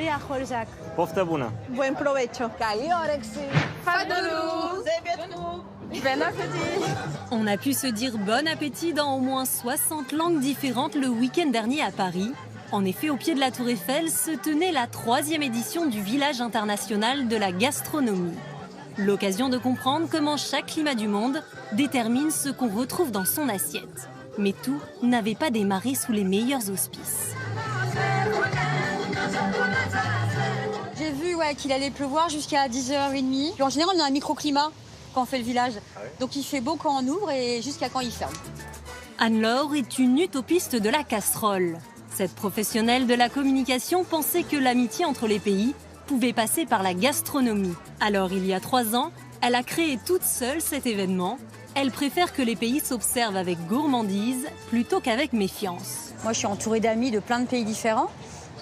Maria Horzak. Poftă bună! Buen provecho. Καλή όρεξη. Bon appétit. On a pu se dire bon appétit dans au moins 60 langues différentes le week-end dernier à Paris. En effet, au pied de la Tour Eiffel se tenait la 3e édition du Village international de la gastronomie. L'occasion de comprendre comment chaque climat du monde détermine ce qu'on retrouve dans son assiette. Mais tout n'avait pas démarré sous les meilleurs auspices. J'ai vu qu'il allait pleuvoir jusqu'à 10h30. Puis en général, on a un microclimat quand on fait le village. Donc il fait beau quand on ouvre et jusqu'à quand il ferme. Anne-Laure est une utopiste de la casserole. Cette professionnelle de la communication pensait que l'amitié entre les pays pouvait passer par la gastronomie. Alors, il y a 3 ans, elle a créé toute seule cet événement. Elle préfère que les pays s'observent avec gourmandise plutôt qu'avec méfiance. Moi, je suis entourée d'amis de plein de pays différents.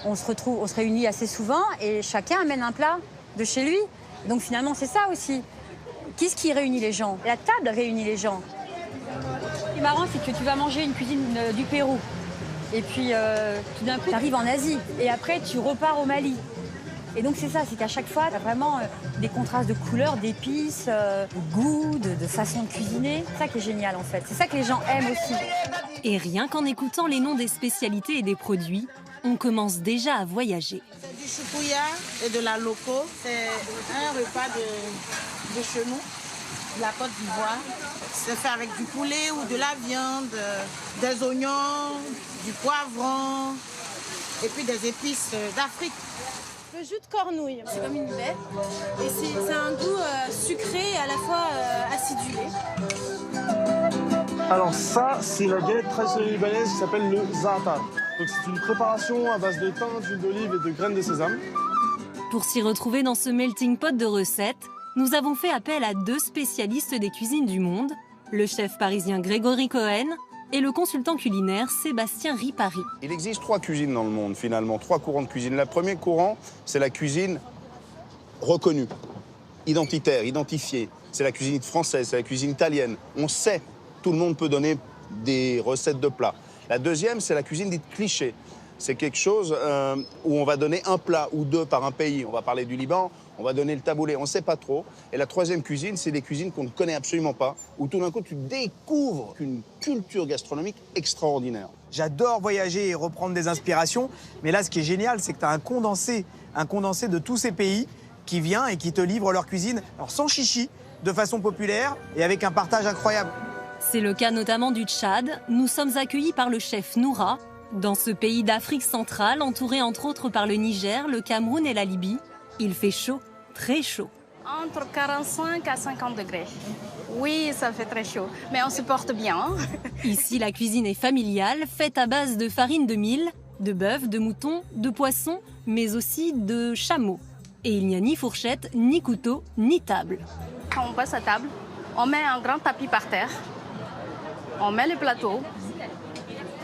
On se réunit assez souvent et chacun amène un plat de chez lui. Donc finalement, c'est ça aussi. Qu'est-ce qui réunit les gens? La table réunit les gens. Ce qui est marrant, c'est que tu vas manger une cuisine du Pérou. Et puis, tout d'un coup, tu arrives en Asie. Et après, tu repars au Mali. Et donc, c'est ça, c'est qu'à chaque fois, tu as vraiment des contrastes de couleurs, d'épices, de goût, de façon de cuisiner. C'est ça qui est génial, en fait. C'est ça que les gens aiment aussi. Et rien qu'en écoutant les noms des spécialités et des produits, on commence déjà à voyager. C'est du choupouya et de la loco. C'est un repas de chez nous, de la Côte d'Ivoire. C'est fait avec du poulet ou de la viande, des oignons, du poivron et puis des épices d'Afrique. Le jus de cornouille, c'est comme une baie. Et c'est un goût sucré et à la fois acidulé. Alors ça, c'est la galette traditionnelle libanaise qui s'appelle le za'atar. Donc c'est une préparation à base de thym, d'huile d'olive et de graines de sésame. Pour s'y retrouver dans ce melting pot de recettes, nous avons fait appel à 2 spécialistes des cuisines du monde, le chef parisien Grégory Cohen et le consultant culinaire Sébastien Ripari. Il existe 3 cuisines dans le monde, finalement, 3 courants de cuisine. Le premier courant, c'est la cuisine reconnue, identitaire, identifiée. C'est la cuisine française, c'est la cuisine italienne. On sait, tout le monde peut donner des recettes de plats. La deuxième, c'est la cuisine dite cliché. C'est quelque chose où on va donner un plat ou 2 par un pays. On va parler du Liban, on va donner le taboulé, on ne sait pas trop. Et la troisième cuisine, c'est des cuisines qu'on ne connaît absolument pas, où tout d'un coup, tu découvres une culture gastronomique extraordinaire. J'adore voyager et reprendre des inspirations, mais là, ce qui est génial, c'est que tu as un condensé de tous ces pays qui vient et qui te livre leur cuisine, alors sans chichi, de façon populaire et avec un partage incroyable. C'est le cas notamment du Tchad. Nous sommes accueillis par le chef Noura. Dans ce pays d'Afrique centrale, entouré entre autres par le Niger, le Cameroun et la Libye, il fait chaud, très chaud. Entre 45 à 50 degrés. Oui, ça fait très chaud, mais on se porte bien. Ici, la cuisine est familiale, faite à base de farine de mil, de bœuf, de mouton, de poisson, mais aussi de chameau. Et il n'y a ni fourchette, ni couteau, ni table. Quand on passe à table, on met un grand tapis par terre, on met les plateaux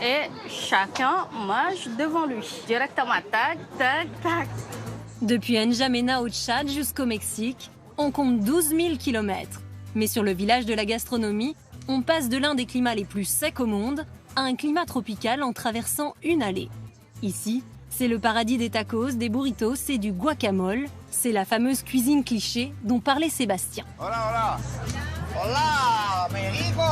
et chacun mange devant lui. Directement, tac, tac, tac. Depuis N'Djamena au Tchad jusqu'au Mexique, on compte 12 000 kilomètres. Mais sur le village de la gastronomie, on passe de l'un des climats les plus secs au monde à un climat tropical en traversant une allée. Ici, c'est le paradis des tacos, des burritos et du guacamole. C'est la fameuse cuisine cliché dont parlait Sébastien. Hola, hola. Hola, México.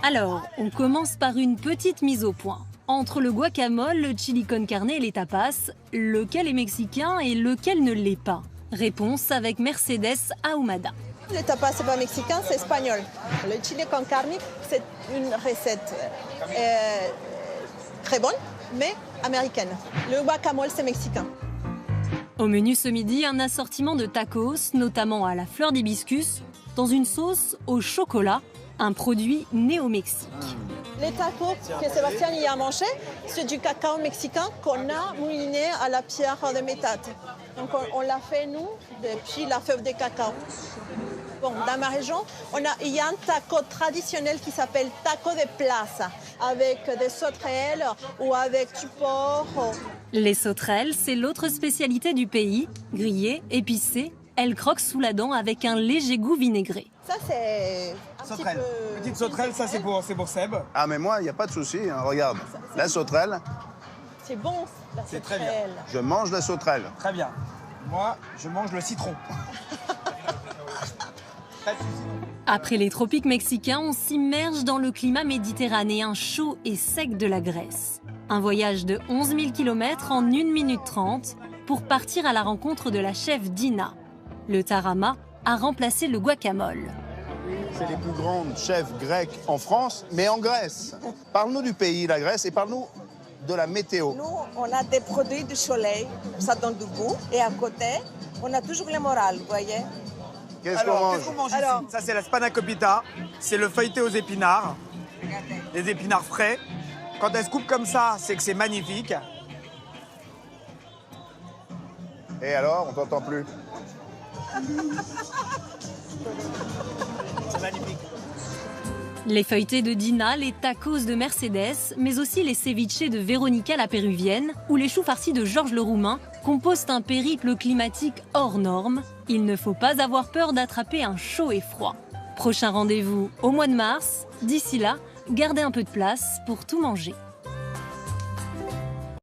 Alors, on commence par une petite mise au point. Entre le guacamole, le chili con carne et les tapas, lequel est mexicain et lequel ne l'est pas? Réponse avec Mercedes Ahumada. Le tapas, c'est pas mexicain, c'est espagnol. Le chili con carne, c'est une recette très bonne, mais américaine. Le guacamole, c'est mexicain. Au menu ce midi, un assortiment de tacos, notamment à la fleur d'hibiscus, dans une sauce au chocolat, un produit né au Mexique. Les tacos que Sébastien y a mangé, c'est du cacao mexicain qu'on a mouliné à la pierre de métate. Donc on l'a fait, nous, depuis la fève de cacao. Bon, dans ma région, il y a un taco traditionnel qui s'appelle taco de plaza, avec des sauterelles ou avec du porc. Les sauterelles, c'est l'autre spécialité du pays. Grillées, épicées, elles croquent sous la dent avec un léger goût vinaigré. Ça, c'est Sauterelle. Petite sauterelle, ça c'est pour Seb. Ah mais moi, il n'y a pas de souci, hein. Regarde, la sauterelle. C'est bon. C'est très bien. Je mange la sauterelle. Très bien. Moi, je mange le citron. Pas de souci. Après les tropiques mexicains, on s'immerge dans le climat méditerranéen chaud et sec de la Grèce. Un voyage de 11 000 km en 1 minute 30 pour partir à la rencontre de la chef Dina. Le tarama a remplacé le guacamole. C'est les plus grandes chefs grecques en France, mais en Grèce. Parle-nous du pays, la Grèce, et parle-nous de la météo. Nous, on a des produits du soleil, ça donne du goût. Et à côté, on a toujours le moral, vous voyez. Qu'est-ce qu'on mange? Qu'est-ce qu'on mange ici? Ça, c'est la spanakopita. C'est le feuilleté aux épinards. Les épinards frais. Quand elles se coupent comme ça, c'est que c'est magnifique. Et alors, on t'entend plus? C'est magnifique. Les feuilletés de Dina, les tacos de Mercedes, mais aussi les ceviches de Véronica la péruvienne ou les choux farcis de Georges le roumain composent un périple climatique hors norme. Il ne faut pas avoir peur d'attraper un chaud et froid. Prochain rendez-vous au mois de mars. D'ici là, gardez un peu de place pour tout manger.